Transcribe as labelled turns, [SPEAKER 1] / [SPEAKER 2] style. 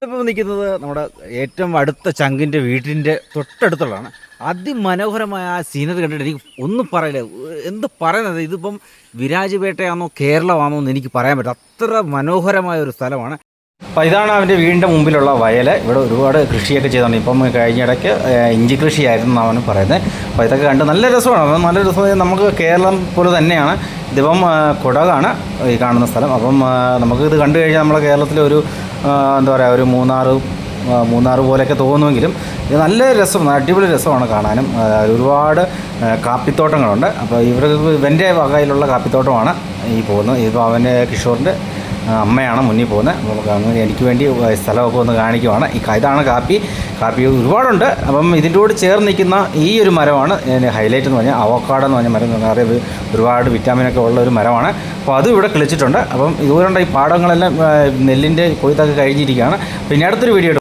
[SPEAKER 1] ഇപ്പോൾ നിൽക്കുന്നത് നമ്മുടെ ഏറ്റവും അടുത്ത ചങ്കിൻ്റെ വീട്ടിൻ്റെ തൊട്ടടുത്തുള്ളതാണ്. അതിമനോഹരമായ ആ സീനറി കണ്ടിട്ട് എനിക്ക് ഒന്നും പറയില്ല. എന്ത് പറയുന്നത്, ഇതിപ്പം വിരാജപേട്ടയാണോ കേരളമാണോ എന്ന് എനിക്ക് പറയാൻ പറ്റും. അത്ര മനോഹരമായ ഒരു സ്ഥലമാണ്. അപ്പോൾ ഇതാണ് അവൻ്റെ വീടിൻ്റെ മുമ്പിലുള്ള വയൽ. ഇവിടെ ഒരുപാട് കൃഷിയൊക്കെ ചെയ്തുകൊണ്ട് ഇപ്പം കഴിഞ്ഞിടയ്ക്ക് ഇഞ്ചി കൃഷിയായിരുന്നു അവന് പറയുന്നത്. അപ്പോൾ ഇതൊക്കെ കണ്ട് നല്ല രസമാണ്. നല്ല രസം. നമുക്ക് കേരളം പോലെ തന്നെയാണ്. ഇതിപ്പം കുടകാണ് ഈ കാണുന്ന സ്ഥലം. അപ്പം നമുക്കിത് കണ്ടു കഴിഞ്ഞാൽ നമ്മളെ കേരളത്തിലെ ഒരു എന്താ പറയുക, ഒരു മൂന്നാർ പോലെയൊക്കെ തോന്നുമെങ്കിലും ഇത് നല്ല രസം, അടിപൊളി രസമാണ് കാണാനും. ഒരുപാട് കാപ്പിത്തോട്ടങ്ങളുണ്ട്. അപ്പോൾ ഇവൻ്റെ വകയിലുള്ള കാപ്പിത്തോട്ടമാണ് ഈ പോകുന്നത്. ഇപ്പോൾ അവൻ്റെ കിഷോറിൻ്റെ അമ്മയാണ് മുന്നിൽ പോകുന്നത്. നമുക്ക് അങ്ങനെ എനിക്ക് വേണ്ടി സ്ഥലമൊക്കെ ഒന്ന് കാണിക്കുവാണ്. ഇതാണ് കാപ്പി ഒരുപാടുണ്ട്. അപ്പം ഇതിൻ്റെ കൂടെ ചേർന്ന് നിൽക്കുന്ന ഈ ഒരു മരമാണ് ഹൈലൈറ്റ് എന്ന് പറഞ്ഞാൽ അവോക്കാഡോ എന്ന് പറഞ്ഞ മരം. അറിയാം, ഒരുപാട് വിറ്റാമിനൊക്കെ ഉള്ള ഒരു മരമാണ്. അപ്പോൾ അതും ഇവിടെ കിളിച്ചിട്ടുണ്ട്. അപ്പം ഇതുപോലുള്ള ഈ പാടങ്ങളെല്ലാം നെല്ലിൻ്റെ കൊയ്ത്തൊക്കെ കഴിഞ്ഞിരിക്കുകയാണ്. പിന്നെ അടുത്തൊരു വീഡിയോ